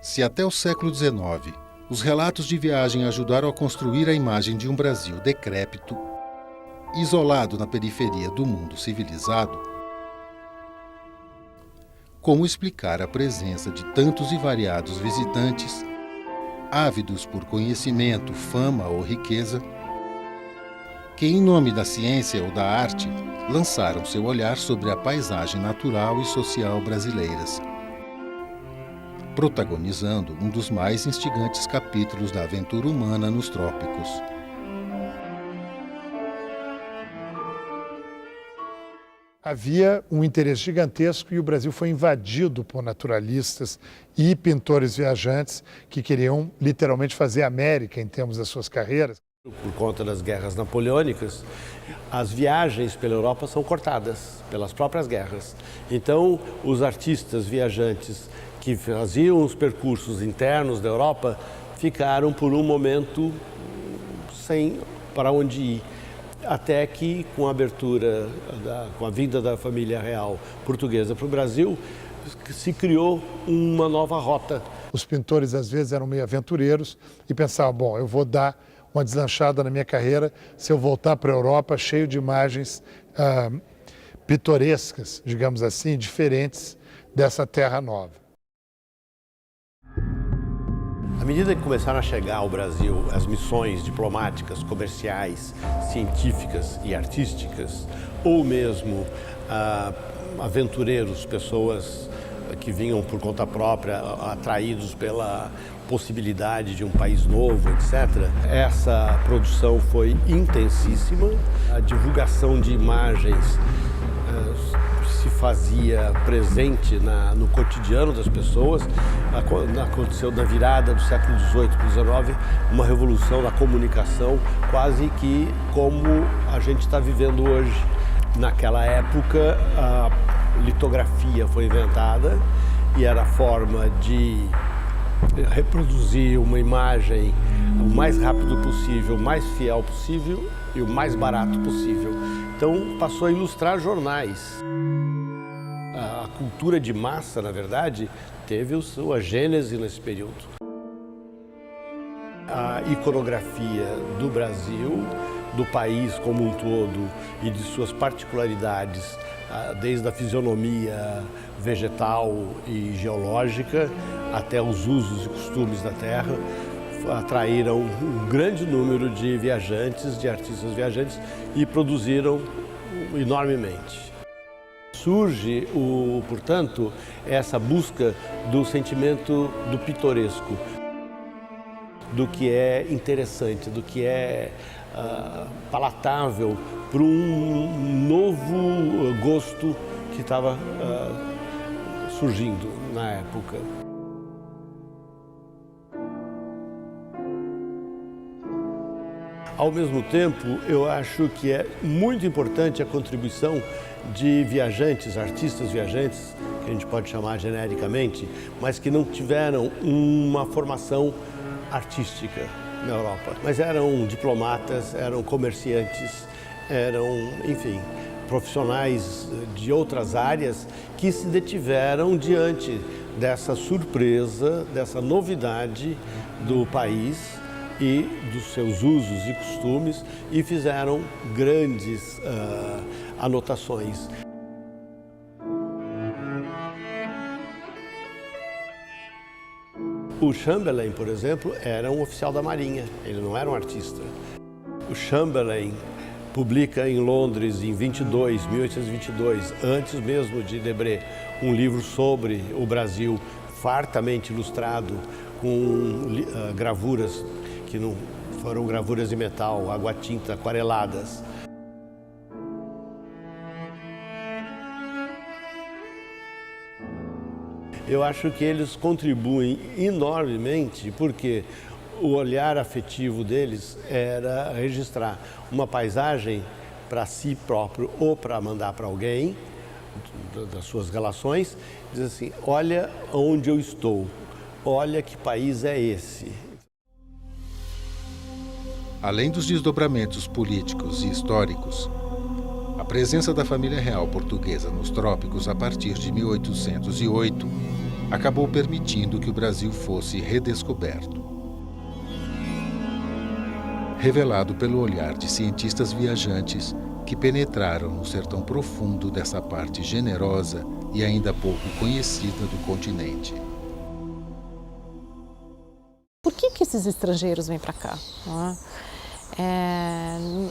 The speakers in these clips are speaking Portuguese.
Se até o século XIX, os relatos de viagem ajudaram a construir a imagem de um Brasil decrépito, isolado na periferia do mundo civilizado, como explicar a presença de tantos e variados visitantes, ávidos por conhecimento, fama ou riqueza, que, em nome da ciência ou da arte, lançaram seu olhar sobre a paisagem natural e social brasileiras, protagonizando um dos mais instigantes capítulos da aventura humana nos trópicos. Havia um interesse gigantesco e o Brasil foi invadido por naturalistas e pintores viajantes que queriam literalmente fazer América em termos das suas carreiras. Por conta das guerras napoleônicas, as viagens pela Europa são cortadas pelas próprias guerras. Então, os artistas viajantes que faziam os percursos internos da Europa ficaram por um momento sem para onde ir. Até que, com a abertura, com a vinda da família real portuguesa para o Brasil, se criou uma nova rota. Os pintores, às vezes, eram meio aventureiros e pensavam, bom, eu vou dar uma deslanchada na minha carreira se eu voltar para a Europa cheio de imagens pitorescas, digamos assim, diferentes dessa terra nova. À medida que começaram a chegar ao Brasil as missões diplomáticas, comerciais, científicas e artísticas, ou mesmo aventureiros, pessoas que vinham por conta própria, atraídos pela possibilidade de um país novo, etc. Essa produção foi intensíssima, a divulgação de imagens se fazia presente no cotidiano das pessoas. Aconteceu na virada do século XVIII para o XIX uma revolução da comunicação, quase que como a gente está vivendo hoje. Naquela época, a litografia foi inventada e era a forma de reproduzir uma imagem o mais rápido possível, o mais fiel possível e o mais barato possível. Então, passou a ilustrar jornais. A cultura de massa, na verdade, teve a sua gênese nesse período. A iconografia do Brasil, do país como um todo e de suas particularidades, desde a fisionomia vegetal e geológica até os usos e costumes da terra, atraíram um grande número de viajantes, de artistas viajantes e produziram enormemente. Surge, portanto, essa busca do sentimento do pitoresco, do que é interessante, do que é palatável para um novo gosto que estava surgindo na época. Ao mesmo tempo, eu acho que é muito importante a contribuição de viajantes, artistas viajantes, que a gente pode chamar genericamente, mas que não tiveram uma formação artística na Europa. Mas eram diplomatas, eram comerciantes, eram, enfim, profissionais de outras áreas que se detiveram diante dessa surpresa, dessa novidade do país e dos seus usos e costumes e fizeram grandes anotações. O Chamberlain, por exemplo, era um oficial da Marinha, ele não era um artista. O Chamberlain publica em Londres em 1822, antes mesmo de Debré, um livro sobre o Brasil, fartamente ilustrado, com gravuras que não foram gravuras de metal, água-tinta, aquareladas. Eu acho que eles contribuem enormemente porque o olhar afetivo deles era registrar uma paisagem para si próprio ou para mandar para alguém, das suas relações, diz assim, olha onde eu estou, olha que país é esse. Além dos desdobramentos políticos e históricos, a presença da família real portuguesa nos trópicos a partir de 1808 acabou permitindo que o Brasil fosse redescoberto. Revelado pelo olhar de cientistas viajantes que penetraram no sertão profundo dessa parte generosa e ainda pouco conhecida do continente. Por que esses estrangeiros vêm para cá?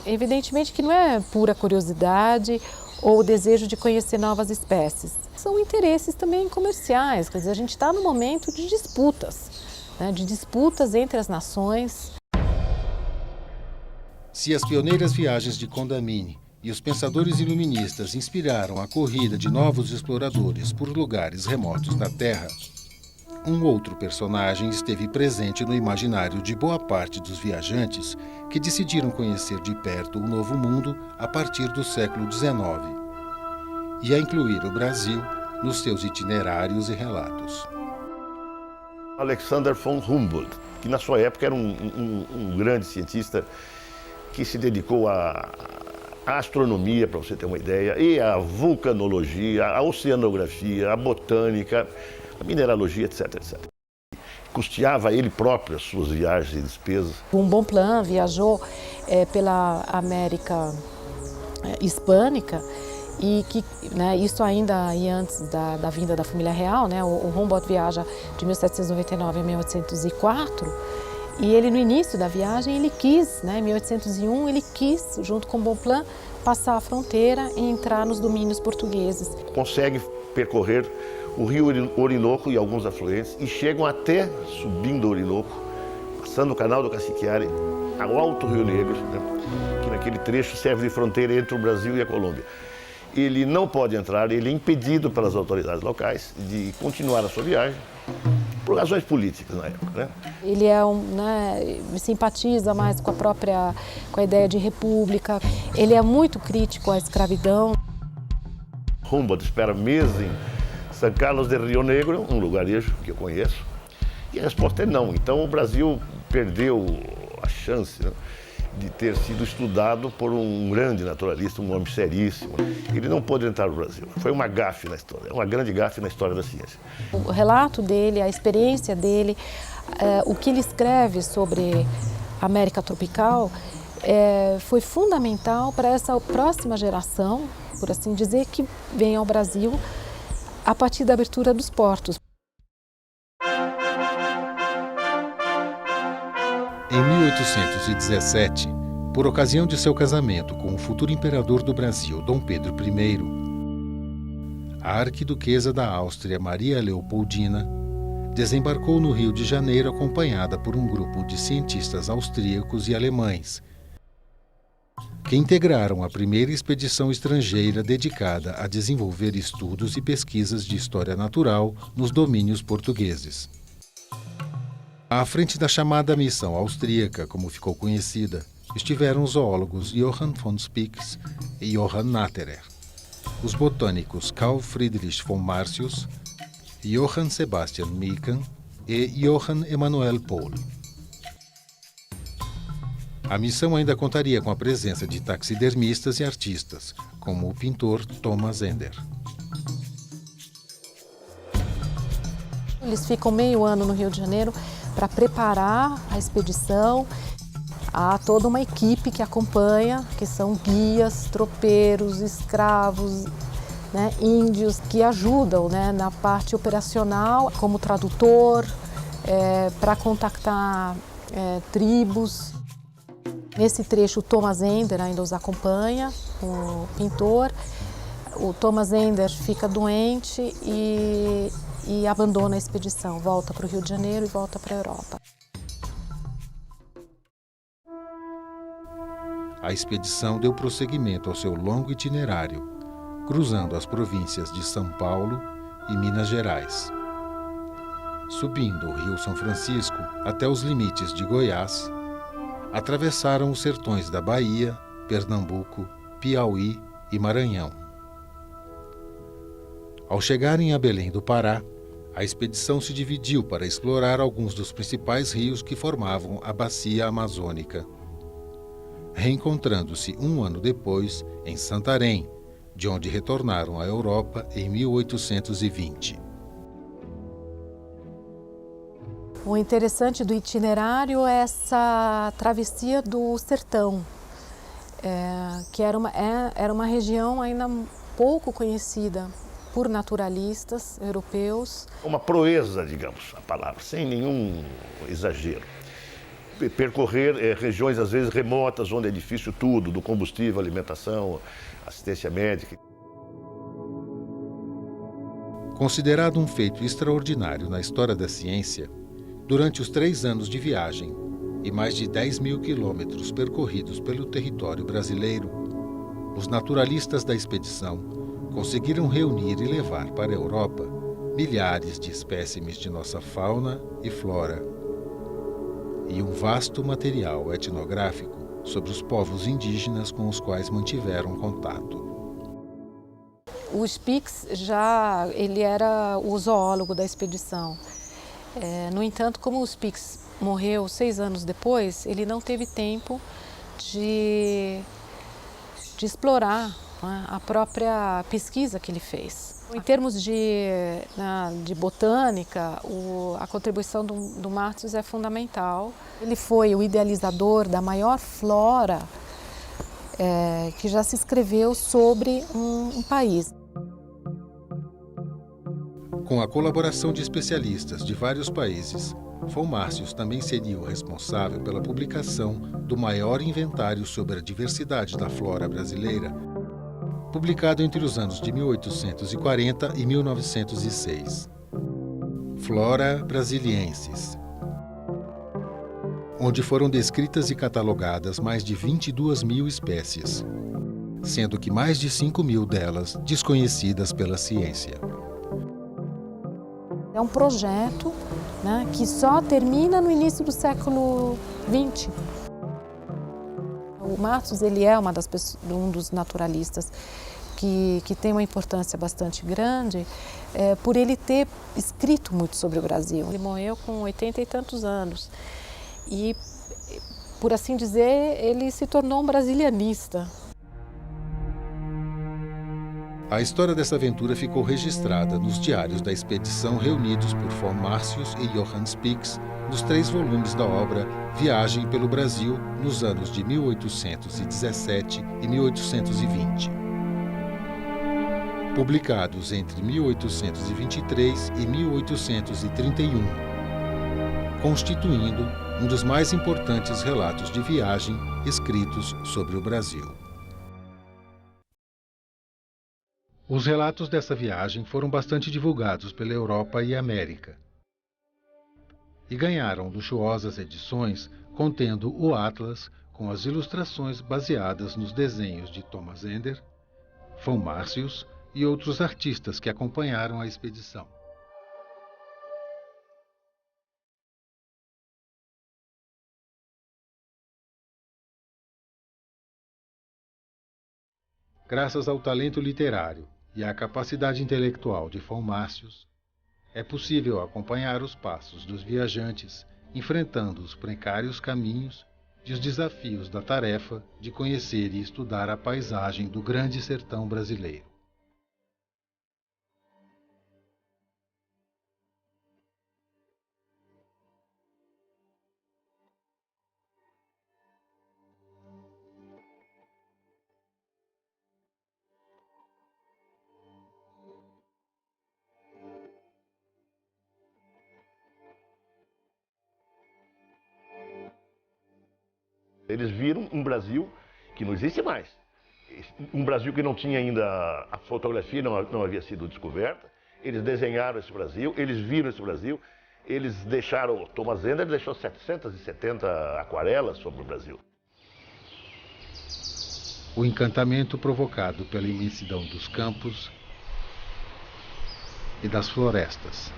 Evidentemente que não é pura curiosidade ou desejo de conhecer novas espécies. São interesses também comerciais, quer dizer, a gente está num momento de disputas, né, de disputas entre as nações. Se as pioneiras viagens de Condamine e os pensadores iluministas inspiraram a corrida de novos exploradores por lugares remotos da Terra, um outro personagem esteve presente no imaginário de boa parte dos viajantes que decidiram conhecer de perto o Novo Mundo a partir do século XIX e a incluir o Brasil nos seus itinerários e relatos. Alexander von Humboldt, que na sua época era um grande cientista que se dedicou à astronomia, para você ter uma ideia, e à vulcanologia, à oceanografia, à botânica, à mineralogia, etc, etc. Custeava ele próprio as suas viagens e despesas. Um Bonpland viajou pela América hispânica e que, né, isso ainda antes da vinda da família real, né, o Humboldt viaja de 1799 a 1804. E ele, no início da viagem, ele quis, né, em 1801, ele quis, junto com Bonpland, passar a fronteira e entrar nos domínios portugueses. Consegue percorrer o rio Orinoco e alguns afluentes e chegam até, subindo o Orinoco, passando o canal do Cassiquiare, ao Alto Rio Negro, né, que naquele trecho serve de fronteira entre o Brasil e a Colômbia. Ele não pode entrar, ele é impedido pelas autoridades locais de continuar a sua viagem, por razões políticas na época, né? Ele simpatiza mais com a ideia de república. Ele é muito crítico à escravidão. Humboldt espera meses em São Carlos de Rio Negro, um lugarejo que eu conheço, e a resposta é não. Então o Brasil perdeu a chance, né, de ter sido estudado por um grande naturalista, um homem seríssimo. Ele não pôde entrar no Brasil. Foi uma gafe na história, uma grande gafe na história da ciência. O relato dele, a experiência dele, o que ele escreve sobre a América tropical foi fundamental para essa próxima geração, por assim dizer, que vem ao Brasil a partir da abertura dos portos. Em 1817, por ocasião de seu casamento com o futuro imperador do Brasil, Dom Pedro I, a arquiduquesa da Áustria, Maria Leopoldina, desembarcou no Rio de Janeiro acompanhada por um grupo de cientistas austríacos e alemães, que integraram a primeira expedição estrangeira dedicada a desenvolver estudos e pesquisas de história natural nos domínios portugueses. À frente da chamada missão austríaca, como ficou conhecida, estiveram os zoólogos Johann von Spix e Johann Natterer, os botânicos Carl Friedrich von Martius, Johann Sebastian Mikan e Johann Emanuel Pohl. A missão ainda contaria com a presença de taxidermistas e artistas, como o pintor Thomas Ender. Eles ficam meio ano no Rio de Janeiro para preparar a expedição. Há toda uma equipe que acompanha, que são guias, tropeiros, escravos, né, índios, que ajudam, né, na parte operacional, como tradutor, para contactar tribos. Nesse trecho, o Thomas Ender ainda os acompanha, o pintor. O Thomas Ender fica doente e abandona a expedição, volta para o Rio de Janeiro e volta para a Europa. A expedição deu prosseguimento ao seu longo itinerário, cruzando as províncias de São Paulo e Minas Gerais. Subindo o Rio São Francisco até os limites de Goiás, atravessaram os sertões da Bahia, Pernambuco, Piauí e Maranhão. Ao chegarem a Belém do Pará, a expedição se dividiu para explorar alguns dos principais rios que formavam a bacia amazônica, reencontrando-se um ano depois em Santarém, de onde retornaram à Europa em 1820. O interessante do itinerário é essa travessia do sertão, que era uma região ainda pouco conhecida por naturalistas europeus. Uma proeza, digamos, a palavra, sem nenhum exagero. Percorrer regiões, às vezes, remotas, onde é difícil tudo, do combustível, alimentação, assistência médica. Considerado um feito extraordinário na história da ciência, durante os 3 anos de viagem e mais de 10.000 quilômetros percorridos pelo território brasileiro, os naturalistas da expedição conseguiram reunir e levar para a Europa milhares de espécimes de nossa fauna e flora e um vasto material etnográfico sobre os povos indígenas com os quais mantiveram contato. O Spix ele era o zoólogo da expedição. No entanto, como o Spix morreu 6 anos depois, ele não teve tempo de explorar, né, a própria pesquisa que ele fez. Em termos de botânica, a contribuição do Martius é fundamental. Ele foi o idealizador da maior flora que já se escreveu sobre um país. Com a colaboração de especialistas de vários países, von Martius também seria o responsável pela publicação do maior inventário sobre a diversidade da flora brasileira, publicado entre os anos de 1840 e 1906. Flora Brasiliensis, onde foram descritas e catalogadas mais de 22.000 espécies, sendo que mais de 5.000 delas desconhecidas pela ciência. É um projeto, né, que só termina no início do século XX. O Martius, ele é um dos naturalistas que tem uma importância bastante grande por ele ter escrito muito sobre o Brasil. Ele morreu com 80 e tantos anos e, por assim dizer, ele se tornou um brasilianista. A história dessa aventura ficou registrada nos diários da expedição reunidos por von Martius e Johann Spix nos 3 volumes da obra Viagem pelo Brasil nos anos de 1817 e 1820. Publicados entre 1823 e 1831, constituindo um dos mais importantes relatos de viagem escritos sobre o Brasil. Os relatos dessa viagem foram bastante divulgados pela Europa e América e ganharam luxuosas edições contendo o Atlas com as ilustrações baseadas nos desenhos de Thomas Ender, von Martius e outros artistas que acompanharam a expedição. Graças ao talento literário e à capacidade intelectual de von Martius, é possível acompanhar os passos dos viajantes enfrentando os precários caminhos e os desafios da tarefa de conhecer e estudar a paisagem do grande sertão brasileiro. Eles viram um Brasil que não existe mais. Um Brasil que não tinha ainda, a fotografia não havia sido descoberta. Eles desenharam esse Brasil, eles viram esse Brasil, eles deixaram, Thomas Ender deixou 770 aquarelas sobre o Brasil. O encantamento provocado pela imensidão dos campos e das florestas.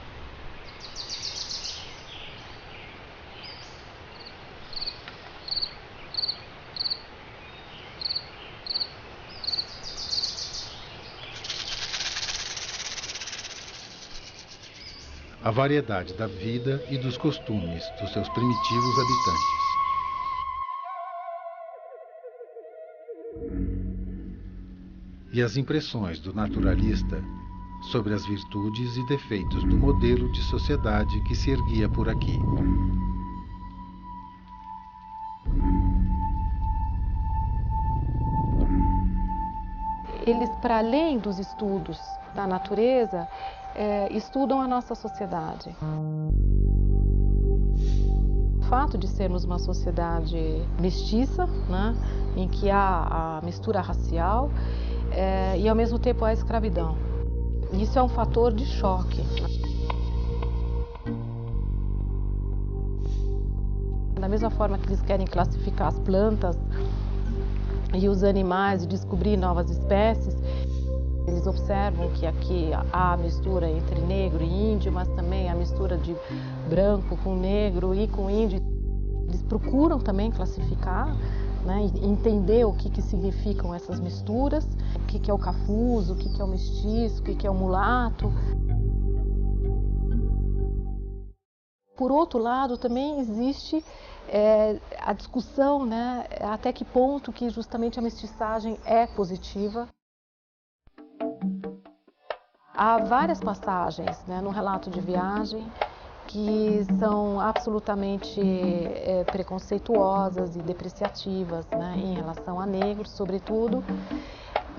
A variedade da vida e dos costumes dos seus primitivos habitantes. E as impressões do naturalista sobre as virtudes e defeitos do modelo de sociedade que se erguia por aqui. Eles, para além dos estudos da natureza, estudam a nossa sociedade. O fato de sermos uma sociedade mestiça, né, em que há a mistura racial e ao mesmo tempo a escravidão. Isso é um fator de choque. Da mesma forma que eles querem classificar as plantas e os animais e descobrir novas espécies, eles observam que aqui há a mistura entre negro e índio, mas também a mistura de branco com negro e com índio. Eles procuram também classificar, né, e entender o que significam essas misturas, o que é o cafuso, o que é o mestiço, o que é o mulato. Por outro lado, também existe a discussão, né, até que ponto que justamente a mestiçagem é positiva. Há várias passagens, né, no relato de viagem que são absolutamente preconceituosas e depreciativas, né, em relação a negros, sobretudo.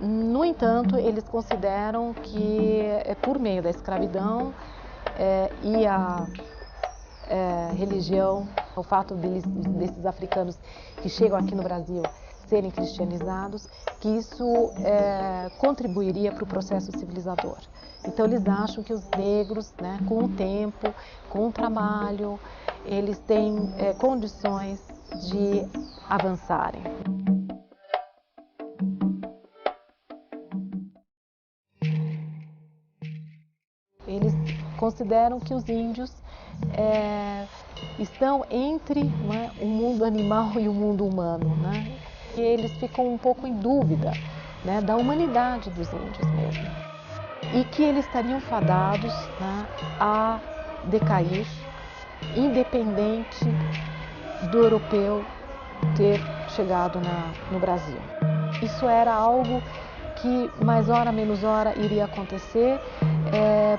No entanto, eles consideram que por meio da escravidão e a religião, o fato desses africanos que chegam aqui no Brasil serem cristianizados, que isso contribuiria para o processo civilizador. Então eles acham que os negros, né, com o tempo, com o trabalho, eles têm condições de avançarem. Eles consideram que os índios estão entre, né, o mundo animal e o mundo humano, né? E eles ficam um pouco em dúvida, né, da humanidade dos índios mesmo. E que eles estariam fadados, né, a decair, independente do europeu ter chegado no Brasil. Isso era algo que mais hora menos hora iria acontecer,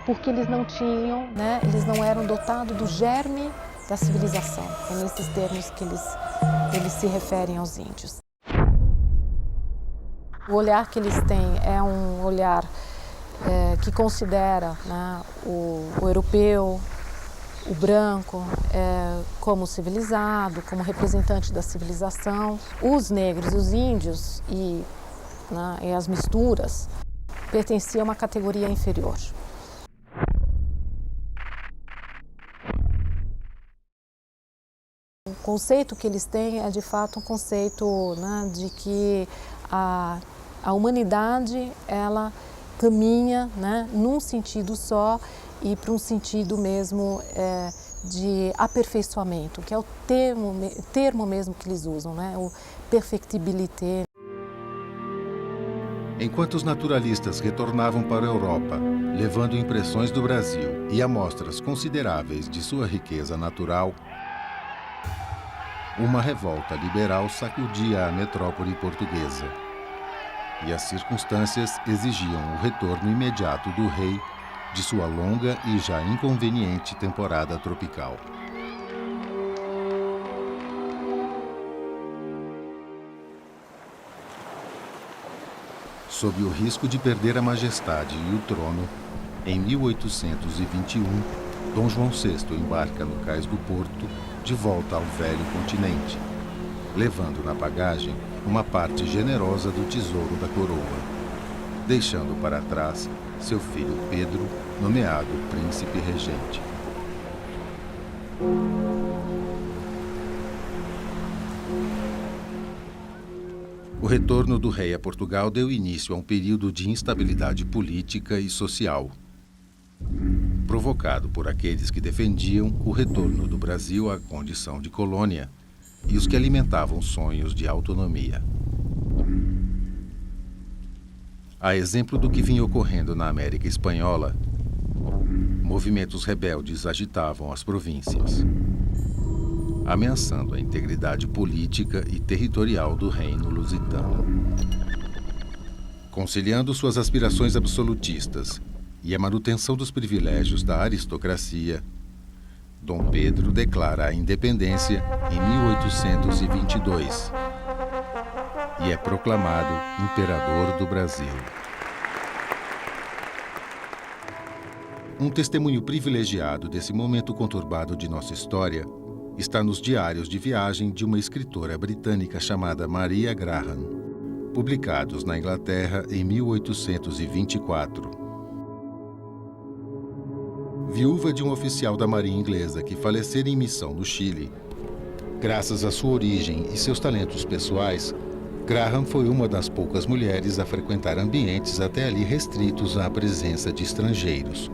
porque eles não tinham, né, eles não eram dotados do germe da civilização. É nesses termos que eles se referem aos índios. O olhar que eles têm é um olhar que considera, né, o europeu, o branco, como civilizado, como representante da civilização. Os negros e os índios e as misturas pertenciam a uma categoria inferior. O conceito que eles têm é, de fato, um conceito, né, de que a humanidade ela caminha, né, num sentido só e para um sentido mesmo de aperfeiçoamento, que é o termo mesmo que eles usam, né, o perfectibilité. Enquanto os naturalistas retornavam para a Europa, levando impressões do Brasil e amostras consideráveis de sua riqueza natural, uma revolta liberal sacudia a metrópole portuguesa. E as circunstâncias exigiam o retorno imediato do rei de sua longa e já inconveniente temporada tropical. Sob o risco de perder a majestade e o trono, em 1821, Dom João VI embarca no cais do Porto de volta ao velho continente, levando na bagagem uma parte generosa do tesouro da coroa, deixando para trás seu filho Pedro, nomeado príncipe regente. O retorno do rei a Portugal deu início a um período de instabilidade política e social, provocado por aqueles que defendiam o retorno do Brasil à condição de colônia e os que alimentavam sonhos de autonomia. A exemplo do que vinha ocorrendo na América Espanhola, movimentos rebeldes agitavam as províncias, ameaçando a integridade política e territorial do reino lusitano. Conciliando suas aspirações absolutistas e a manutenção dos privilégios da aristocracia, Dom Pedro declara a independência em 1822 e é proclamado imperador do Brasil. Um testemunho privilegiado desse momento conturbado de nossa história está nos diários de viagem de uma escritora britânica chamada Maria Graham, publicados na Inglaterra em 1824. Viúva de um oficial da Marinha Inglesa que falecera em missão no Chile, graças à sua origem e seus talentos pessoais, Graham foi uma das poucas mulheres a frequentar ambientes até ali restritos à presença de estrangeiros,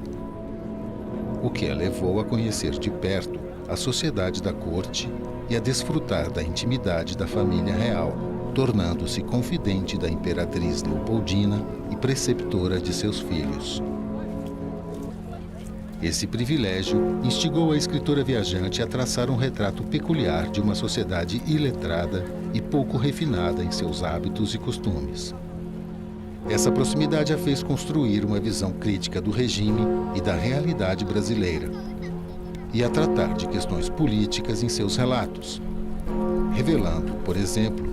o que a levou a conhecer de perto a sociedade da corte e a desfrutar da intimidade da família real, tornando-se confidente da imperatriz Leopoldina e preceptora de seus filhos. Esse privilégio instigou a escritora viajante a traçar um retrato peculiar de uma sociedade iletrada e pouco refinada em seus hábitos e costumes. Essa proximidade a fez construir uma visão crítica do regime e da realidade brasileira, e a tratar de questões políticas em seus relatos, revelando, por exemplo,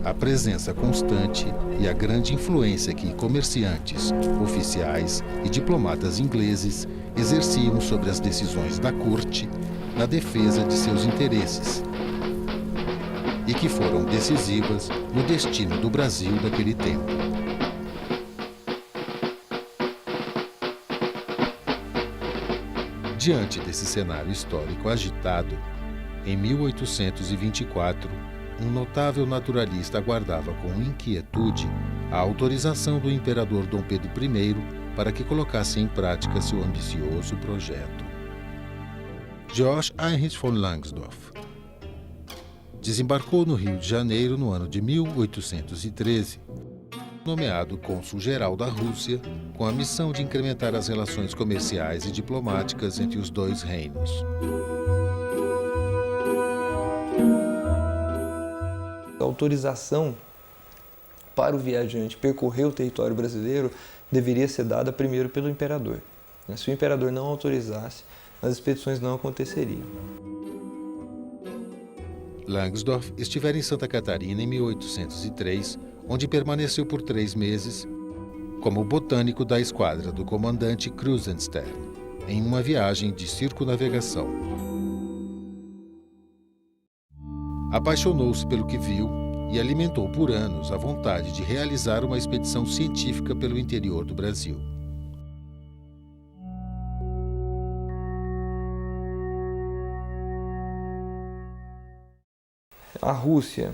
a presença constante e a grande influência que comerciantes, oficiais e diplomatas ingleses exerciam sobre as decisões da corte na defesa de seus interesses e que foram decisivas no destino do Brasil daquele tempo. Diante desse cenário histórico agitado, em 1824, um notável naturalista aguardava com inquietude a autorização do imperador Dom Pedro I para que colocasse em prática seu ambicioso projeto. Georg Heinrich von Langsdorff desembarcou no Rio de Janeiro no ano de 1813, nomeado cônsul-geral da Rússia, com a missão de incrementar as relações comerciais e diplomáticas entre os dois reinos. A autorização para o viajante percorrer o território brasileiro deveria ser dada primeiro pelo imperador. Se o imperador não autorizasse, as expedições não aconteceriam. Langsdorff estivera em Santa Catarina em 1803, onde permaneceu por 3 meses como botânico da esquadra do comandante Krusenstern, em uma viagem de circunnavegação. Apaixonou-se pelo que viu e alimentou por anos a vontade de realizar uma expedição científica pelo interior do Brasil. A Rússia,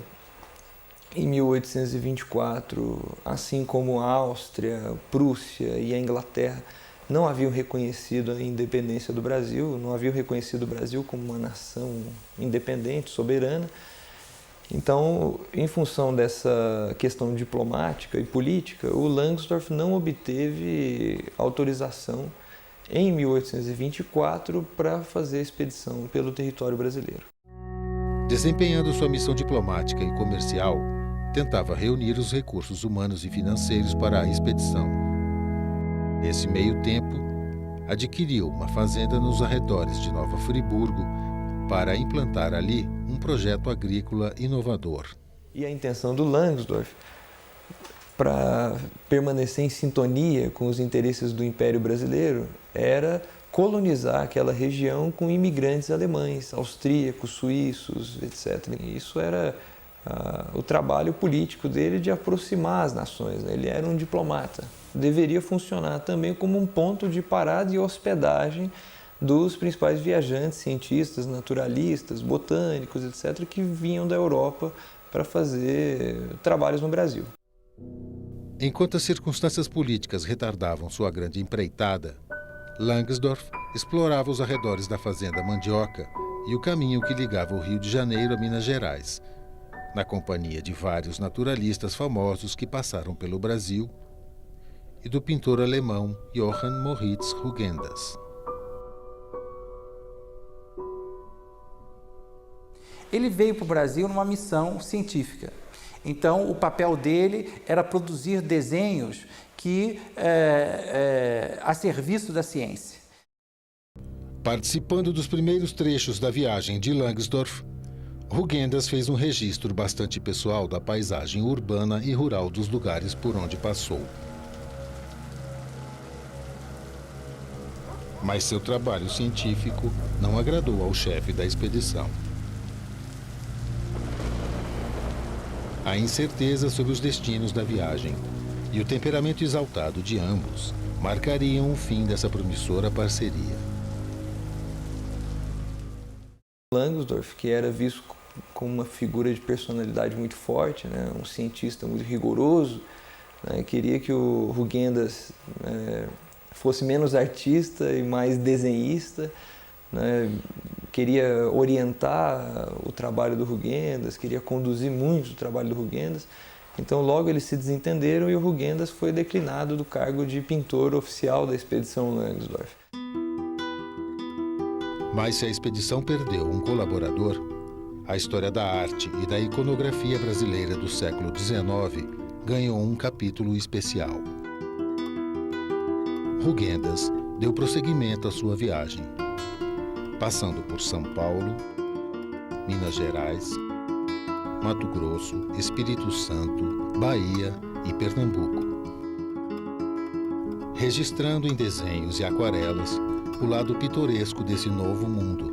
em 1824, assim como a Áustria, Prússia e a Inglaterra, não haviam reconhecido a independência do Brasil, não haviam reconhecido o Brasil como uma nação independente, soberana. Então, em função dessa questão diplomática e política, o Langsdorff não obteve autorização em 1824 para fazer a expedição pelo território brasileiro. Desempenhando sua missão diplomática e comercial, tentava reunir os recursos humanos e financeiros para a expedição. Nesse meio tempo, adquiriu uma fazenda nos arredores de Nova Friburgo para implantar ali um projeto agrícola inovador. E a intenção do Langsdorff, para permanecer em sintonia com os interesses do Império Brasileiro, era colonizar aquela região com imigrantes alemães, austríacos, suíços, etc. E isso era o trabalho político dele de aproximar as nações. Ele era um diplomata. Deveria funcionar também como um ponto de parada e hospedagem dos principais viajantes, cientistas, naturalistas, botânicos, etc., que vinham da Europa para fazer trabalhos no Brasil. Enquanto as circunstâncias políticas retardavam sua grande empreitada, Langsdorff explorava os arredores da fazenda Mandioca e o caminho que ligava o Rio de Janeiro a Minas Gerais, na companhia de vários naturalistas famosos que passaram pelo Brasil e do pintor alemão Johann Moritz Rugendas. Ele veio para o Brasil numa missão científica. Então, o papel dele era produzir desenhos que a serviço da ciência. Participando dos primeiros trechos da viagem de Langsdorff, Rugendas fez um registro bastante pessoal da paisagem urbana e rural dos lugares por onde passou. Mas seu trabalho científico não agradou ao chefe da expedição. A incerteza sobre os destinos da viagem e o temperamento exaltado de ambos marcariam o fim dessa promissora parceria. Langsdorff, que era visto como uma figura de personalidade muito forte, né, um cientista muito rigoroso, né, queria que o Rugendas fosse menos artista e mais desenhista, né, queria orientar o trabalho do Rugendas, queria conduzir muito o trabalho do Rugendas. Então logo eles se desentenderam e o Rugendas foi declinado do cargo de pintor oficial da expedição Langsdorff. Mas se a expedição perdeu um colaborador, a história da arte e da iconografia brasileira do século XIX ganhou um capítulo especial. Rugendas deu prosseguimento à sua viagem, passando por São Paulo, Minas Gerais, Mato Grosso, Espírito Santo, Bahia e Pernambuco, registrando em desenhos e aquarelas o lado pitoresco desse novo mundo.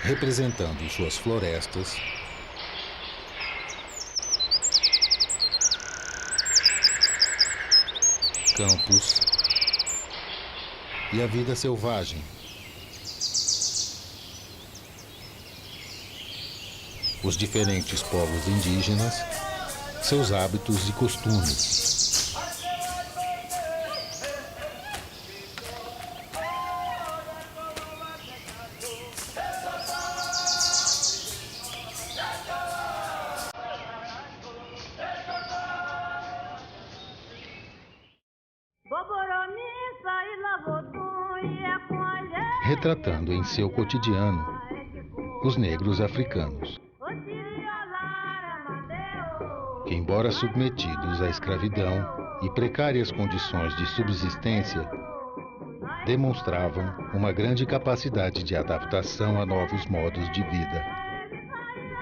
Representando suas florestas, campos e a vida selvagem. Os diferentes povos indígenas, seus hábitos e costumes. Retratando em seu cotidiano os negros africanos, que, embora submetidos à escravidão e precárias condições de subsistência, demonstravam uma grande capacidade de adaptação a novos modos de vida,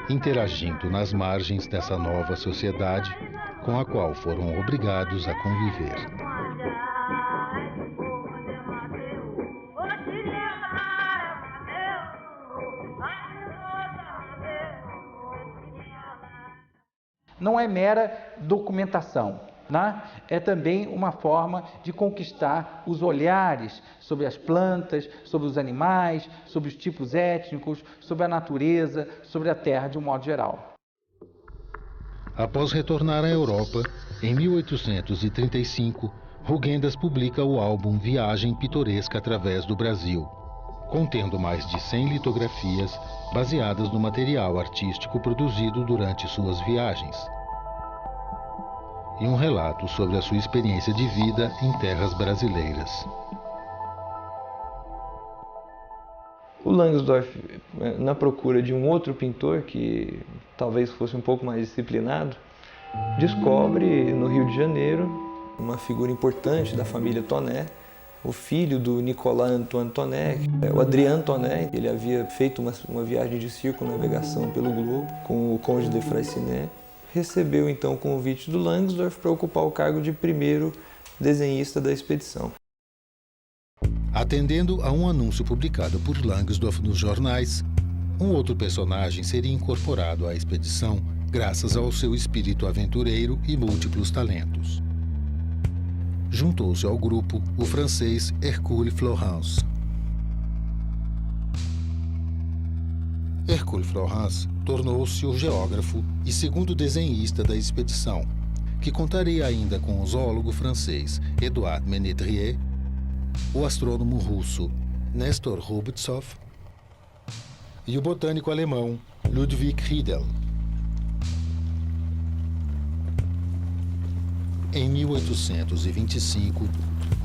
interagindo nas margens dessa nova sociedade com a qual foram obrigados a conviver. Não é mera documentação, né? É também uma forma de conquistar os olhares sobre as plantas, sobre os animais, sobre os tipos étnicos, sobre a natureza, sobre a terra de um modo geral. Após retornar à Europa, em 1835, Rugendas publica o álbum Viagem Pitoresca através do Brasil, contendo mais de 100 litografias baseadas no material artístico produzido durante suas viagens, e um relato sobre a sua experiência de vida em terras brasileiras. O Langsdorff, na procura de um outro pintor que talvez fosse um pouco mais disciplinado, descobre no Rio de Janeiro uma figura importante da família Tonet, o filho do Nicolas Antoine Tonet, o Adrien Tonet. Ele havia feito uma viagem de circunnavegação pelo globo com o Conde de Freycinet. Recebeu então o convite do Langsdorff para ocupar o cargo de primeiro desenhista da expedição. Atendendo a um anúncio publicado por Langsdorff nos jornais, um outro personagem seria incorporado à expedição graças ao seu espírito aventureiro e múltiplos talentos. Juntou-se ao grupo o francês Hercule Florence. Hercule Florence tornou-se o geógrafo e segundo desenhista da expedição, que contaria ainda com o zoólogo francês Édouard Ménétrier, o astrônomo russo Nestor Rubtsov e o botânico alemão Ludwig Riedel. Em 1825,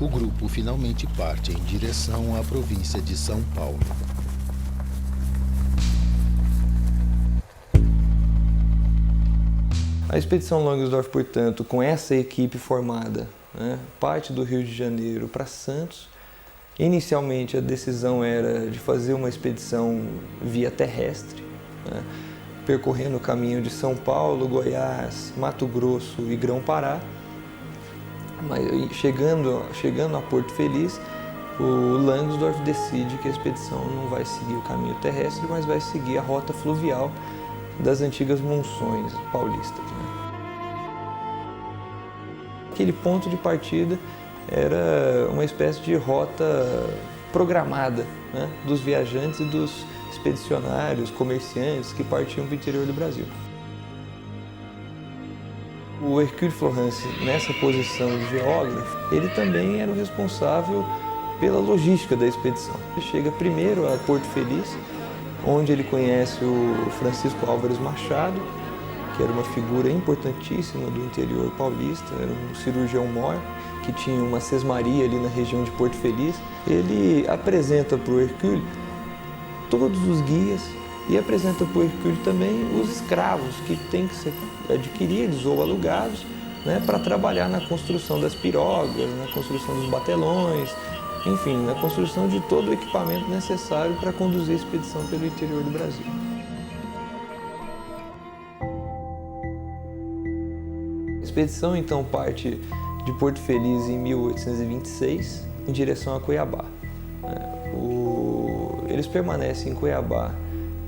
o grupo finalmente parte em direção à província de São Paulo. A expedição Langsdorff, portanto, com essa equipe formada, né, parte do Rio de Janeiro para Santos. Inicialmente a decisão era de fazer uma expedição via terrestre, né, percorrendo o caminho de São Paulo, Goiás, Mato Grosso e Grão-Pará. Mas chegando a Porto Feliz, o Langsdorff decide que a expedição não vai seguir o caminho terrestre, mas vai seguir a rota fluvial das antigas monções paulistas. Né? Aquele ponto de partida era uma espécie de rota programada, né, dos viajantes e dos expedicionários, comerciantes que partiam para o interior do Brasil. O Hercule Florence, nessa posição de geógrafo, ele também era o responsável pela logística da expedição. Ele chega primeiro a Porto Feliz, onde ele conhece o Francisco Álvares Machado, que era uma figura importantíssima do interior paulista, era um cirurgião-mor, que tinha uma sesmaria ali na região de Porto Feliz. Ele apresenta para o Hercule todos os guias e apresenta para o Hercule também os escravos que têm que ser adquiridos ou alugados, né, para trabalhar na construção das pirogas, na construção dos batelões, enfim, na construção de todo o equipamento necessário para conduzir a expedição pelo interior do Brasil. A expedição então parte de Porto Feliz em 1826 em direção a Cuiabá. Eles permanecem em Cuiabá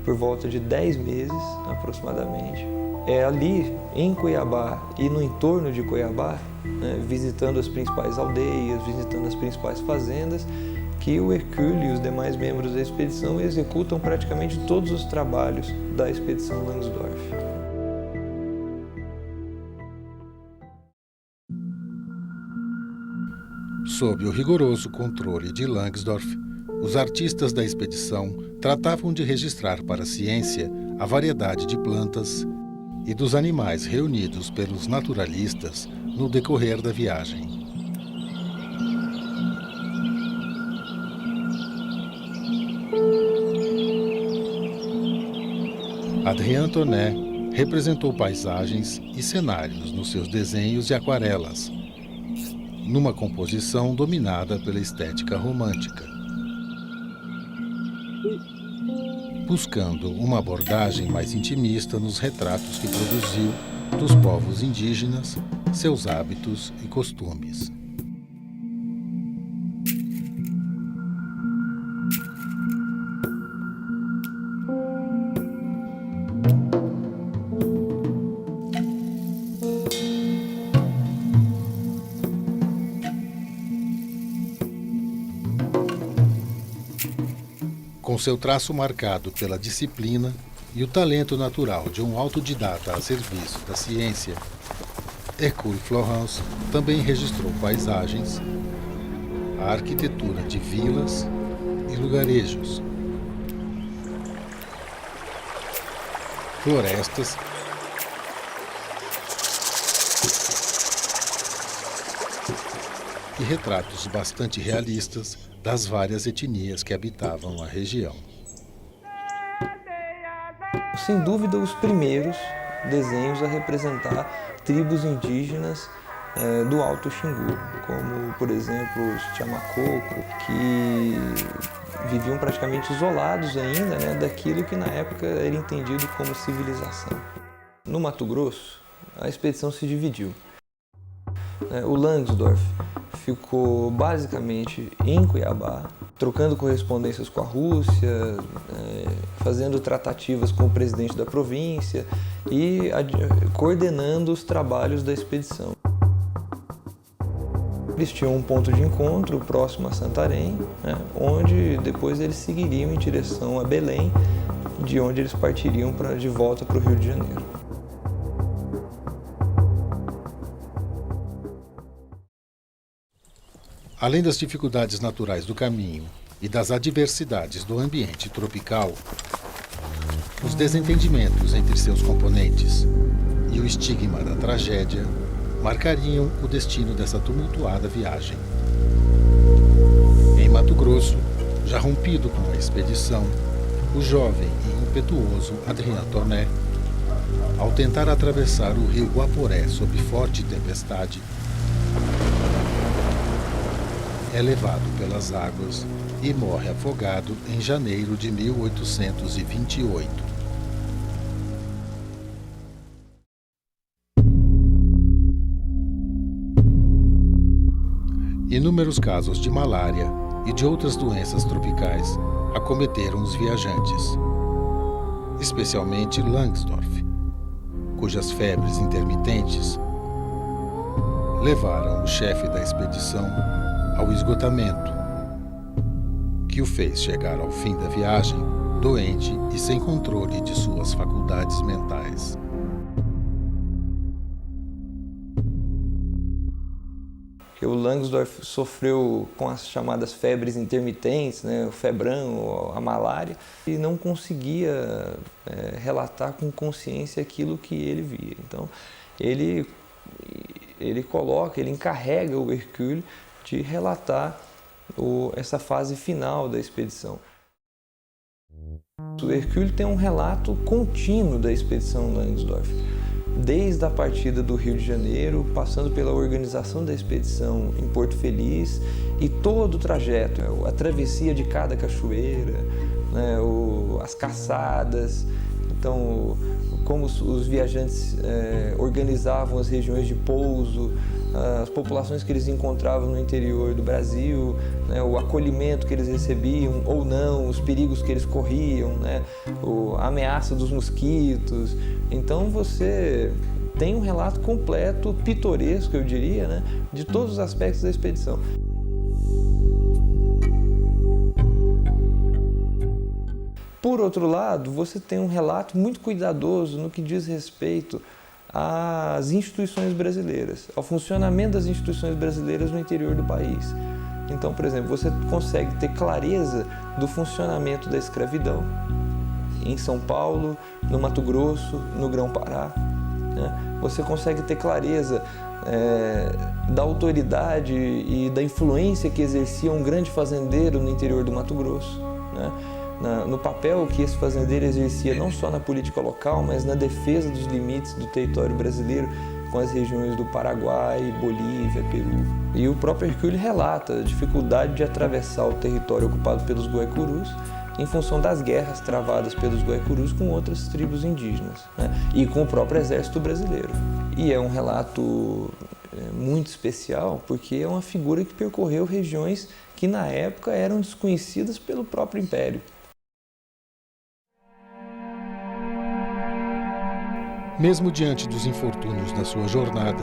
por volta de 10 meses aproximadamente. É ali em Cuiabá e no entorno de Cuiabá, né, visitando as principais aldeias, visitando as principais fazendas, que o Hercule e os demais membros da expedição executam praticamente todos os trabalhos da expedição Langsdorff. Sob o rigoroso controle de Langsdorff, os artistas da expedição tratavam de registrar para a ciência a variedade de plantas e dos animais reunidos pelos naturalistas no decorrer da viagem. Adrien Tonnet representou paisagens e cenários nos seus desenhos e aquarelas, numa composição dominada pela estética romântica, buscando uma abordagem mais intimista nos retratos que produziu dos povos indígenas, seus hábitos e costumes. Com seu traço marcado pela disciplina e o talento natural de um autodidata a serviço da ciência, Hercule Florence também registrou paisagens, a arquitetura de vilas e lugarejos, florestas e retratos bastante realistas das várias etnias que habitavam a região. Sem dúvida, os primeiros desenhos a representar tribos indígenas do Alto Xingu, como, por exemplo, os Chamacoco, que viviam praticamente isolados ainda, né, daquilo que na época era entendido como civilização. No Mato Grosso, a expedição se dividiu. O Langsdorff ficou basicamente em Cuiabá, trocando correspondências com a Rússia, fazendo tratativas com o presidente da província e coordenando os trabalhos da expedição. Eles tinham um ponto de encontro próximo a Santarém, né, onde depois eles seguiriam em direção a Belém, de onde eles partiriam de volta para o Rio de Janeiro. Além das dificuldades naturais do caminho e das adversidades do ambiente tropical, os desentendimentos entre seus componentes e o estigma da tragédia marcariam o destino dessa tumultuada viagem. Em Mato Grosso, já rompido com a expedição, o jovem e impetuoso Adrien Torné, ao tentar atravessar o rio Guaporé sob forte tempestade, é levado pelas águas e morre afogado em janeiro de 1828. Inúmeros casos de malária e de outras doenças tropicais acometeram os viajantes, especialmente Langsdorff, cujas febres intermitentes levaram o chefe da expedição ao esgotamento, que o fez chegar ao fim da viagem doente e sem controle de suas faculdades mentais. O Langsdorff sofreu com as chamadas febres intermitentes, né, o febrão, a malária, e não conseguia relatar com consciência aquilo que ele via. Então, ele encarrega o Hercule de relatar essa fase final da expedição. O Hercule tem um relato contínuo da expedição Langsdorff, desde a partida do Rio de Janeiro, passando pela organização da expedição em Porto Feliz e todo o trajeto, a travessia de cada cachoeira, né, as caçadas, então como os viajantes organizavam as regiões de pouso, as populações que eles encontravam no interior do Brasil, né, o acolhimento que eles recebiam ou não, os perigos que eles corriam, né, a ameaça dos mosquitos. Então você tem um relato completo, pitoresco, eu diria, né, de todos os aspectos da expedição. Por outro lado, você tem um relato muito cuidadoso no que diz respeito às instituições brasileiras, ao funcionamento das instituições brasileiras no interior do país. Então, por exemplo, você consegue ter clareza do funcionamento da escravidão em São Paulo, no Mato Grosso, no Grão-Pará, né? Você consegue ter clareza da autoridade e da influência que exercia um grande fazendeiro no interior do Mato Grosso, né? No papel que esse fazendeiro exercia não só na política local, mas na defesa dos limites do território brasileiro com as regiões do Paraguai, Bolívia, Peru. E o próprio Hercule relata a dificuldade de atravessar o território ocupado pelos Guaicurus em função das guerras travadas pelos Guaicurus com outras tribos indígenas, né? E com o próprio exército brasileiro. E é um relato muito especial porque é uma figura que percorreu regiões que na época eram desconhecidas pelo próprio Império. Mesmo diante dos infortúnios da sua jornada,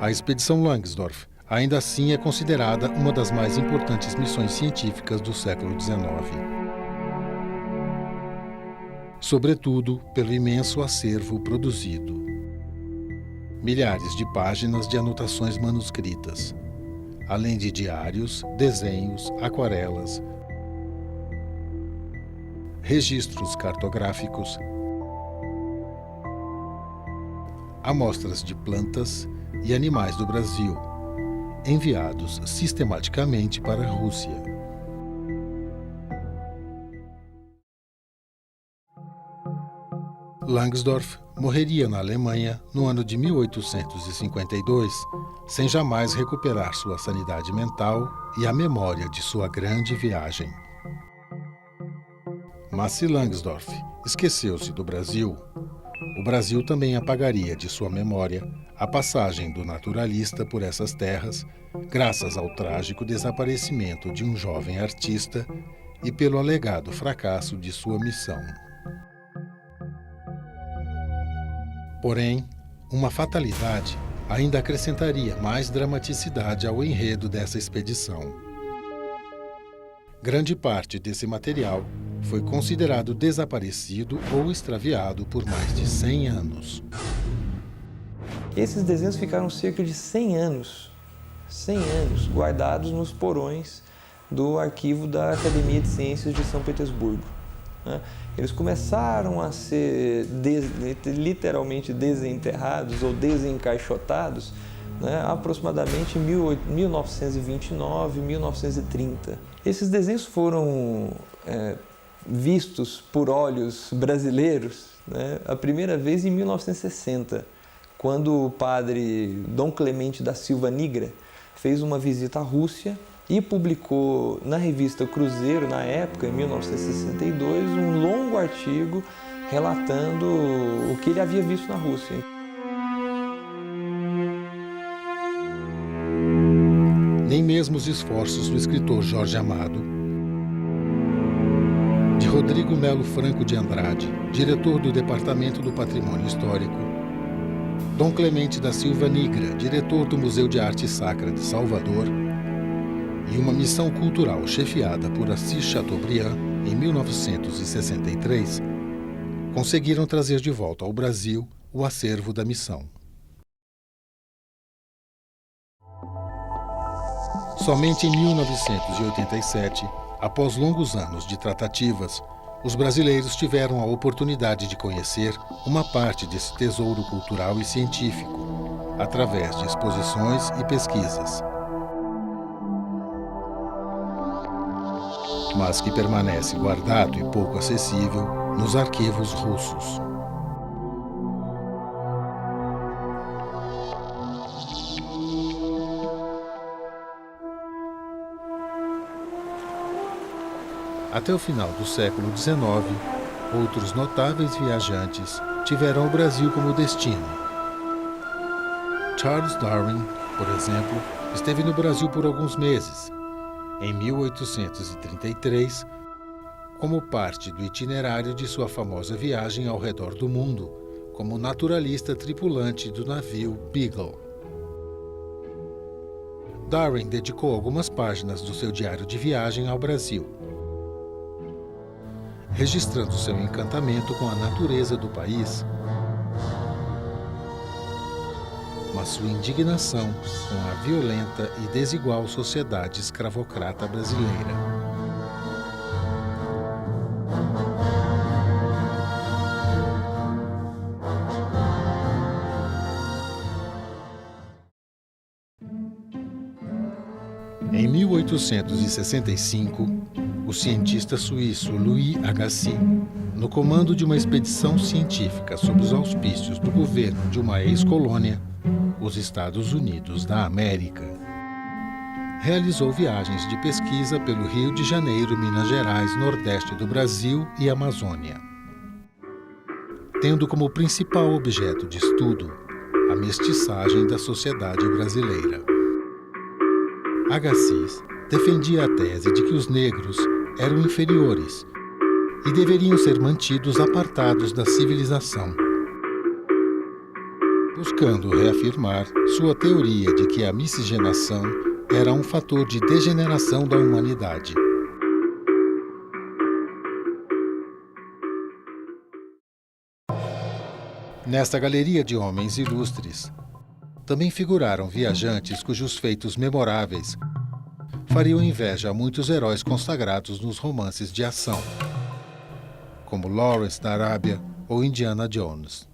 a expedição Langsdorff ainda assim é considerada uma das mais importantes missões científicas do século XIX. Sobretudo pelo imenso acervo produzido. Milhares de páginas de anotações manuscritas, além de diários, desenhos, aquarelas, registros cartográficos, amostras de plantas e animais do Brasil, enviados sistematicamente para a Rússia. Langsdorff morreria na Alemanha no ano de 1852, sem jamais recuperar sua sanidade mental e a memória de sua grande viagem. Mas se Langsdorff esqueceu-se do Brasil, o Brasil também apagaria de sua memória a passagem do naturalista por essas terras, graças ao trágico desaparecimento de um jovem artista e pelo alegado fracasso de sua missão. Porém, uma fatalidade ainda acrescentaria mais dramaticidade ao enredo dessa expedição. Grande parte desse material foi considerado desaparecido ou extraviado por mais de 100 anos. Esses desenhos ficaram cerca de 100 anos guardados nos porões do arquivo da Academia de Ciências de São Petersburgo. Eles começaram a ser literalmente desenterrados ou desencaixotados né, aproximadamente em 1929, 1930. Esses desenhos foram vistos por olhos brasileiros, né, a primeira vez em 1960, quando o padre Dom Clemente da Silva Nigra fez uma visita à Rússia e publicou na revista Cruzeiro, na época, em 1962, um longo artigo relatando o que ele havia visto na Rússia. Nem mesmo os esforços do escritor Jorge Amado, de Rodrigo Melo Franco de Andrade, diretor do Departamento do Patrimônio Histórico, Dom Clemente da Silva Nigra, diretor do Museu de Arte Sacra de Salvador, e uma missão cultural chefiada por Assis Chateaubriand em 1963, conseguiram trazer de volta ao Brasil o acervo da missão. Somente em 1987, após longos anos de tratativas, os brasileiros tiveram a oportunidade de conhecer uma parte desse tesouro cultural e científico, através de exposições e pesquisas, mas que permanece guardado e pouco acessível nos arquivos russos. Até o final do século XIX, outros notáveis viajantes tiveram o Brasil como destino. Charles Darwin, por exemplo, esteve no Brasil por alguns meses. Em 1833, como parte do itinerário de sua famosa viagem ao redor do mundo, como naturalista tripulante do navio Beagle. Darwin dedicou algumas páginas do seu diário de viagem ao Brasil, registrando seu encantamento com a natureza do país, mas sua indignação com a violenta e desigual sociedade escravocrata brasileira. Em 1865, o cientista suíço Louis Agassiz, no comando de uma expedição científica sob os auspícios do governo de uma ex-colônia, os Estados Unidos da América, realizou viagens de pesquisa pelo Rio de Janeiro, Minas Gerais, Nordeste do Brasil e Amazônia, tendo como principal objeto de estudo a mestiçagem da sociedade brasileira. Agassiz defendia a tese de que os negros eram inferiores e deveriam ser mantidos apartados da civilização, buscando reafirmar sua teoria de que a miscigenação era um fator de degeneração da humanidade. Nesta galeria de homens ilustres, também figuraram viajantes cujos feitos memoráveis fariam inveja a muitos heróis consagrados nos romances de ação, como Lawrence da Arábia ou Indiana Jones.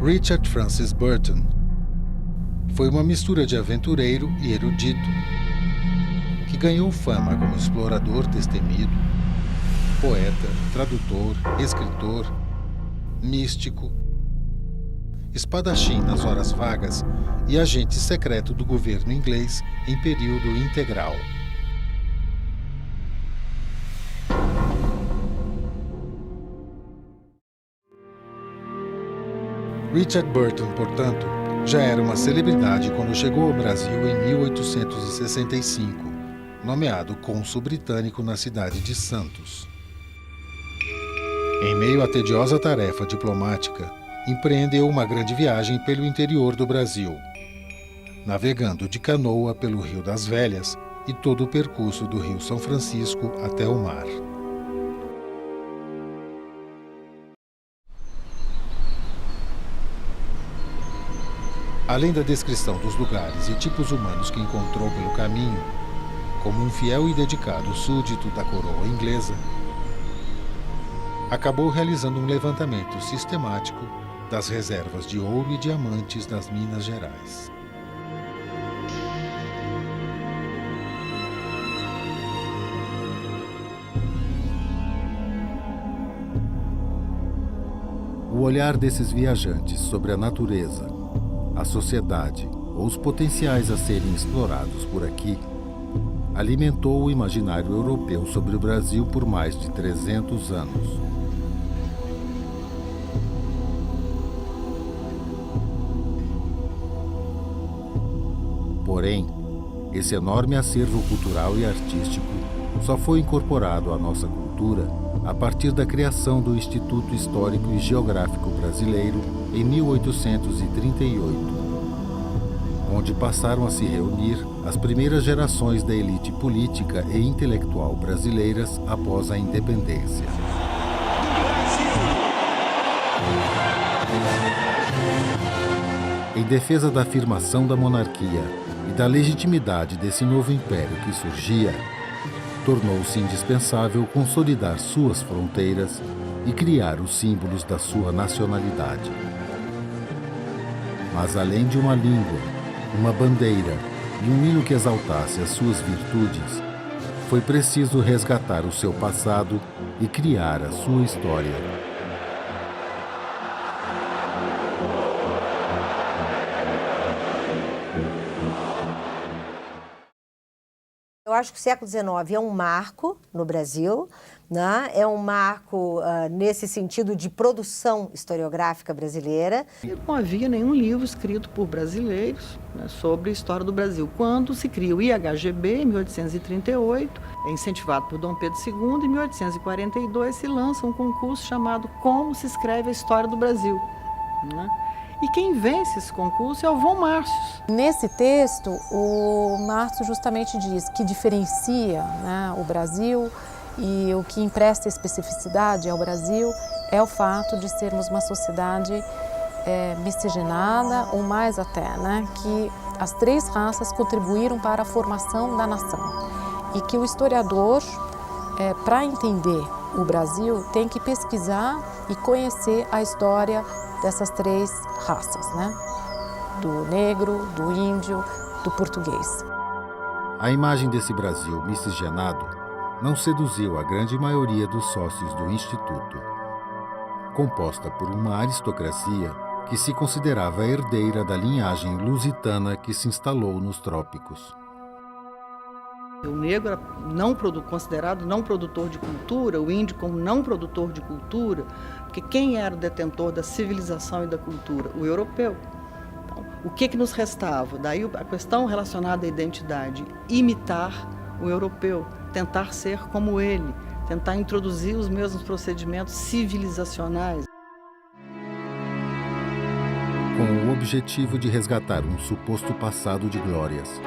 Richard Francis Burton foi uma mistura de aventureiro e erudito, que ganhou fama como explorador destemido, poeta, tradutor, escritor, místico, espadachim nas horas vagas e agente secreto do governo inglês em período integral. Richard Burton, portanto, já era uma celebridade quando chegou ao Brasil em 1865, nomeado cônsul britânico na cidade de Santos. Em meio à tediosa tarefa diplomática, empreendeu uma grande viagem pelo interior do Brasil, navegando de canoa pelo Rio das Velhas e todo o percurso do Rio São Francisco até o mar. Além da descrição dos lugares e tipos humanos que encontrou pelo caminho, como um fiel e dedicado súdito da coroa inglesa, acabou realizando um levantamento sistemático das reservas de ouro e diamantes das Minas Gerais. O olhar desses viajantes sobre a natureza, a sociedade ou os potenciais a serem explorados por aqui alimentou o imaginário europeu sobre o Brasil por mais de 300 anos. Porém, esse enorme acervo cultural e artístico só foi incorporado à nossa cultura a partir da criação do Instituto Histórico e Geográfico Brasileiro em 1838, onde passaram a se reunir as primeiras gerações da elite política e intelectual brasileiras após a independência. Em defesa da afirmação da monarquia e da legitimidade desse novo império que surgia, tornou-se indispensável consolidar suas fronteiras e criar os símbolos da sua nacionalidade. Mas além de uma língua, uma bandeira e um hino que exaltasse as suas virtudes, foi preciso resgatar o seu passado e criar a sua história. Eu acho que o século XIX é um marco no Brasil, né? É um marco nesse sentido de produção historiográfica brasileira. Não havia nenhum livro escrito por brasileiros, né, sobre a história do Brasil. Quando se cria o IHGB, em 1838, incentivado por Dom Pedro II, em 1842 se lança um concurso chamado Como se escreve a História do Brasil, né? E quem vence esse concurso é o Von Márcios. Nesse texto, o Márcio justamente diz que diferencia, né, o Brasil e o que empresta especificidade ao Brasil é o fato de sermos uma sociedade miscigenada, ou mais até, né, que as três raças contribuíram para a formação da nação. E que o historiador, para entender o Brasil, tem que pesquisar e conhecer a história dessas três raças, né? Do negro, do índio, do português. A imagem desse Brasil miscigenado não seduziu a grande maioria dos sócios do Instituto, composta por uma aristocracia que se considerava herdeira da linhagem lusitana que se instalou nos trópicos. O negro era considerado não produtor de cultura, o índio como não produtor de cultura, porque quem era o detentor da civilização e da cultura? O europeu. Então, o que nos restava? Daí a questão relacionada à identidade, imitar o europeu, tentar ser como ele, tentar introduzir os mesmos procedimentos civilizacionais. Com o objetivo de resgatar um suposto passado de glórias,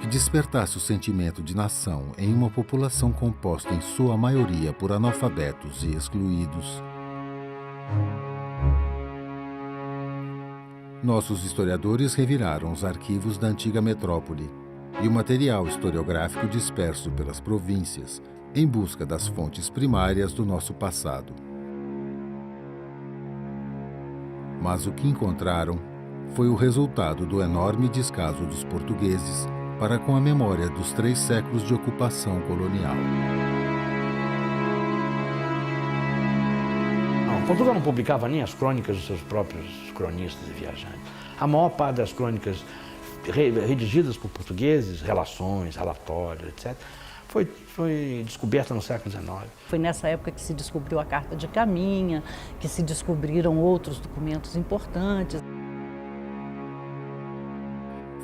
que despertasse o sentimento de nação em uma população composta em sua maioria por analfabetos e excluídos. Nossos historiadores reviraram os arquivos da antiga metrópole e o material historiográfico disperso pelas províncias em busca das fontes primárias do nosso passado. Mas o que encontraram foi o resultado do enorme descaso dos portugueses para com a memória dos 3 séculos de ocupação colonial. Portugal não publicava nem as crônicas dos seus próprios cronistas e viajantes. A maior parte das crônicas redigidas por portugueses, relações, relatórios, etc., foi descoberta no século XIX. Foi nessa época que se descobriu a Carta de Caminha, que se descobriram outros documentos importantes.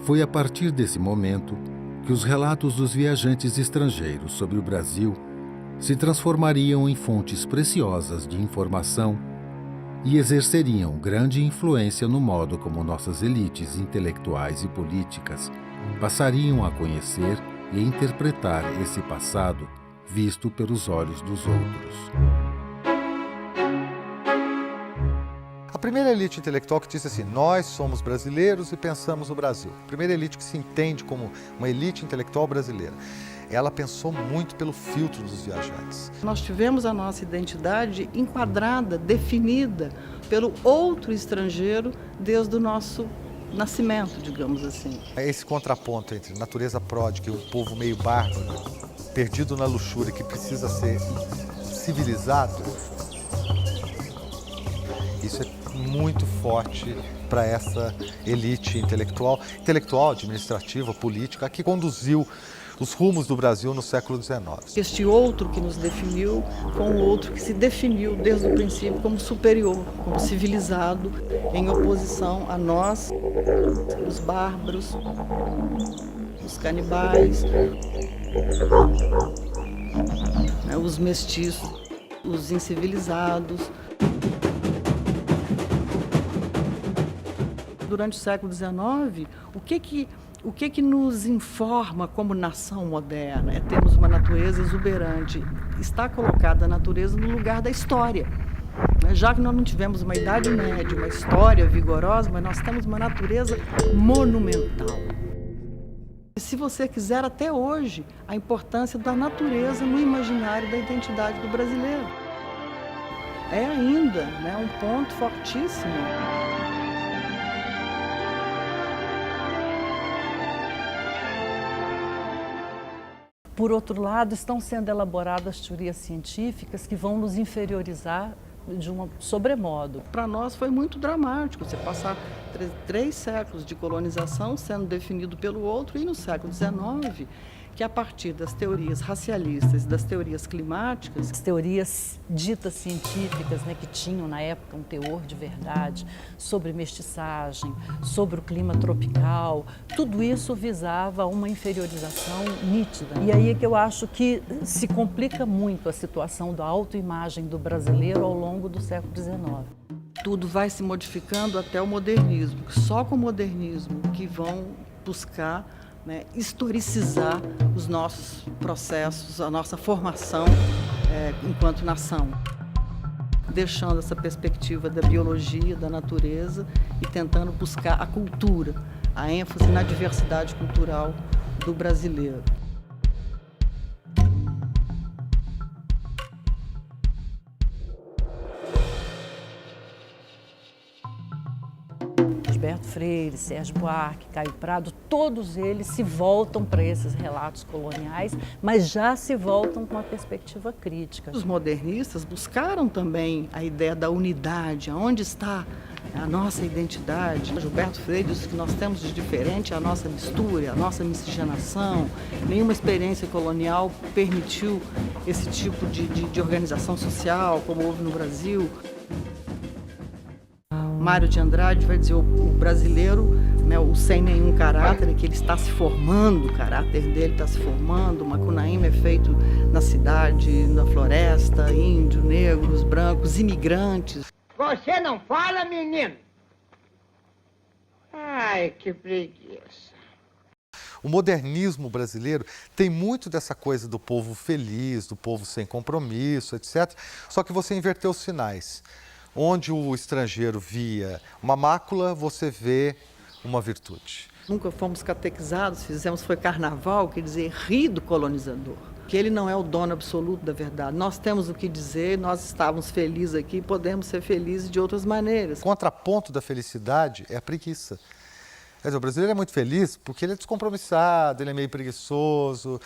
Foi a partir desse momento que os relatos dos viajantes estrangeiros sobre o Brasil se transformariam em fontes preciosas de informação e exerceriam grande influência no modo como nossas elites intelectuais e políticas passariam a conhecer e interpretar esse passado visto pelos olhos dos outros. A primeira elite intelectual que disse assim, nós somos brasileiros e pensamos o Brasil. A primeira elite que se entende como uma elite intelectual brasileira. ela pensou muito pelo filtro dos viajantes. Nós tivemos a nossa identidade enquadrada, definida pelo outro estrangeiro desde o nosso nascimento, digamos assim. Esse contraponto entre natureza pródiga e um povo meio bárbaro, perdido na luxúria, que precisa ser civilizado, isso é muito forte para essa elite intelectual, administrativa, política, que conduziu os rumos do Brasil no século XIX. Este outro que nos definiu com o outro que se definiu desde o princípio como superior, como civilizado, em oposição a nós, os bárbaros, os canibais, os mestiços, os incivilizados. Durante o século XIX, o que nos informa como nação moderna? É termos uma natureza exuberante. Está colocada a natureza no lugar da história. Já que nós não tivemos uma Idade Média, uma história vigorosa, mas nós temos uma natureza monumental. Se você quiser, até hoje, a importância da natureza no imaginário da identidade do brasileiro. É ainda, um ponto fortíssimo. Por outro lado, estão sendo elaboradas teorias científicas que vão nos inferiorizar de um sobremodo. Para nós foi muito dramático você passar 3 séculos de colonização sendo definido pelo outro, e no século XIX, que a partir das teorias racialistas e das teorias climáticas, as teorias ditas científicas, que tinham na época um teor de verdade sobre mestiçagem, sobre o clima tropical, tudo isso visava uma inferiorização nítida. E aí é que eu acho que se complica muito a situação da autoimagem do brasileiro ao longo do século XIX. Tudo vai se modificando até o modernismo. Só com o modernismo que vão buscar historicizar os nossos processos, a nossa formação enquanto nação, deixando essa perspectiva da biologia, da natureza e tentando buscar a cultura, a ênfase na diversidade cultural do brasileiro. Gilberto Freire, Sérgio Buarque, Caio Prado, todos eles se voltam para esses relatos coloniais, mas já se voltam com uma perspectiva crítica. Os modernistas buscaram também a ideia da unidade, aonde está a nossa identidade. Gilberto Freire disse que nós temos de diferente a nossa mistura, a nossa miscigenação. Nenhuma experiência colonial permitiu esse tipo de organização social como houve no Brasil. Mário de Andrade vai dizer o brasileiro, o sem nenhum caráter, que ele está se formando, o caráter dele está se formando. O Macunaíma é feito na cidade, na floresta, índio, negros, brancos, imigrantes. Você não fala, menino? Ai, que preguiça. O modernismo brasileiro tem muito dessa coisa do povo feliz, do povo sem compromisso, etc. Só que você inverteu os sinais. Onde o estrangeiro via uma mácula, você vê uma virtude. Nunca fomos catequizados, foi carnaval, quer dizer, rir do colonizador. Que ele não é o dono absoluto da verdade. Nós temos o que dizer, nós estávamos felizes aqui, podemos ser felizes de outras maneiras. O contraponto da felicidade é a preguiça. Quer dizer, o brasileiro é muito feliz porque ele é descompromissado, ele é meio preguiçoso,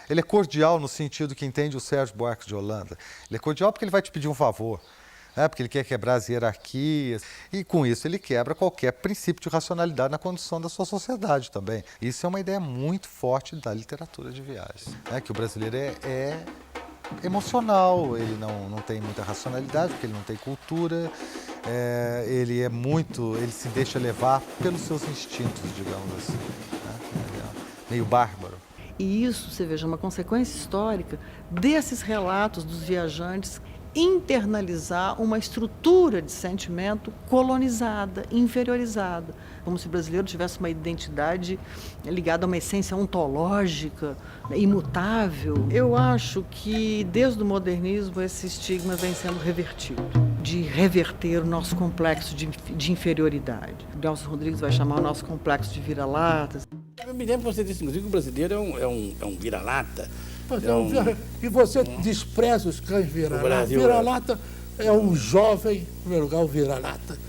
ele é cordial no sentido que entende o Sérgio Buarque de Holanda. Ele é cordial porque ele vai te pedir um favor. Porque ele quer quebrar as hierarquias e, com isso, ele quebra qualquer princípio de racionalidade na condução da sua sociedade também. Isso é uma ideia muito forte da literatura de viagens, que o brasileiro é emocional, ele não tem muita racionalidade, porque ele não tem cultura, ele se deixa levar pelos seus instintos, digamos assim, meio bárbaro. E isso, você veja, é uma consequência histórica desses relatos dos viajantes internalizar uma estrutura de sentimento colonizada, inferiorizada, como se o brasileiro tivesse uma identidade ligada a uma essência ontológica, imutável. Eu acho que desde o modernismo esse estigma vem sendo revertido, de reverter o nosso complexo de inferioridade. Nelson Rodrigues vai chamar o nosso complexo de vira-latas. Eu me lembro que você disse, inclusive, que o brasileiro é um vira-lata. E você despreza os cães vira-lata. Brasil, Vira-lata é um jovem, em primeiro lugar, o vira-lata.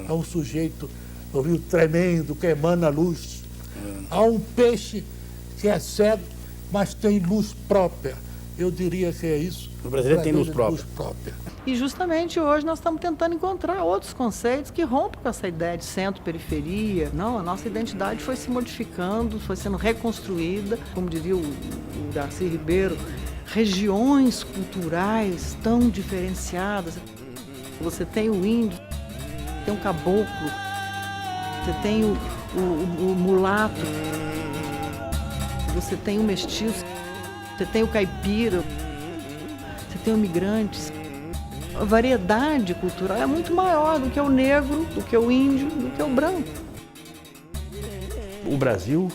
É um sujeito, um rio tremendo, que emana luz. Há um peixe que é cego, mas tem luz própria. Eu diria que é isso. O brasileiro tem luz própria. E justamente hoje nós estamos tentando encontrar outros conceitos que rompem com essa ideia de centro-periferia. Não, a nossa identidade foi se modificando, foi sendo reconstruída, como diria o Darcy Ribeiro, regiões culturais tão diferenciadas. Você tem o índio, tem o caboclo, você tem o mulato, você tem o mestiço, você tem o caipira, você tem o migrante. A variedade cultural é muito maior do que o negro, do que o índio, do que o branco. O Brasil,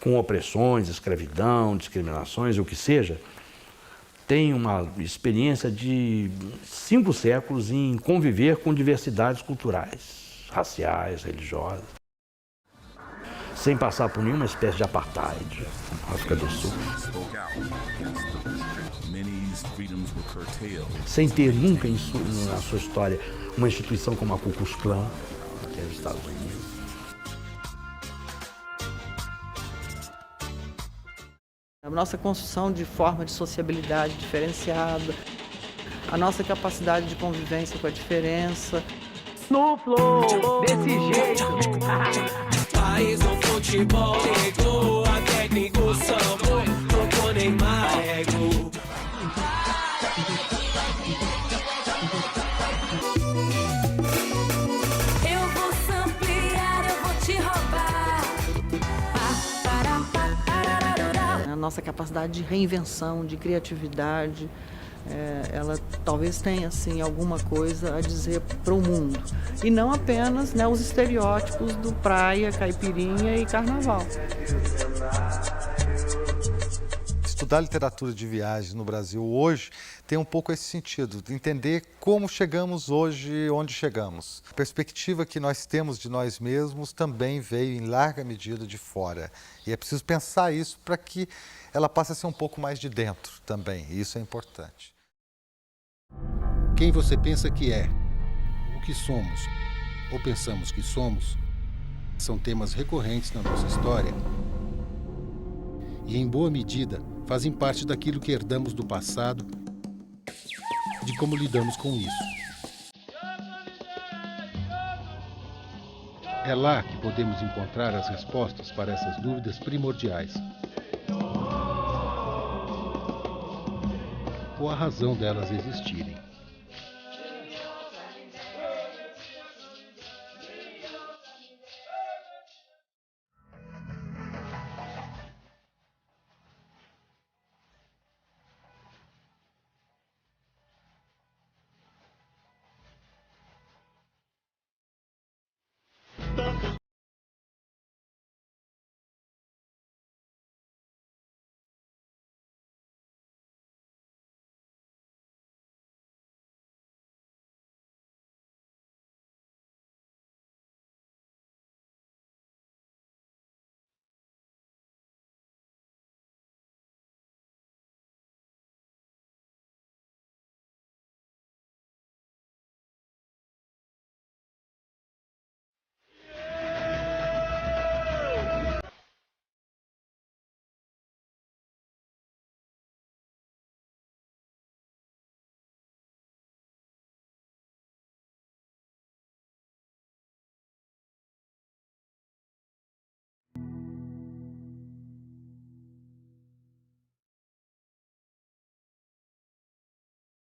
com opressões, escravidão, discriminações, o que seja, tem uma experiência de 5 séculos em conviver com diversidades culturais, raciais, religiosas, sem passar por nenhuma espécie de apartheid na África do Sul. Sem ter nunca na sua história uma instituição como a Ku Klux Klan, que é os Estados Unidos. A nossa construção de forma de sociabilidade diferenciada, a nossa capacidade de convivência com a diferença. No flow, desse jeito. País no futebol, nego, a técnico sambo, tocou Neymar, ego. Eu vou samplear, eu vou te roubar. A nossa capacidade de reinvenção, de criatividade, ela talvez tenha assim, alguma coisa a dizer para o mundo. E não apenas, né, os estereótipos do praia, caipirinha e carnaval. Estudar literatura de viagem no Brasil hoje tem um pouco esse sentido, de entender como chegamos hoje, onde chegamos. A perspectiva que nós temos de nós mesmos também veio em larga medida de fora. E é preciso pensar isso para que ela passe a ser um pouco mais de dentro também, e isso é importante. Quem você pensa que é, o que somos, ou pensamos que somos, são temas recorrentes na nossa história e, em boa medida, fazem parte daquilo que herdamos do passado, de como lidamos com isso. É lá que podemos encontrar as respostas para essas dúvidas primordiais. Ou a razão delas existirem.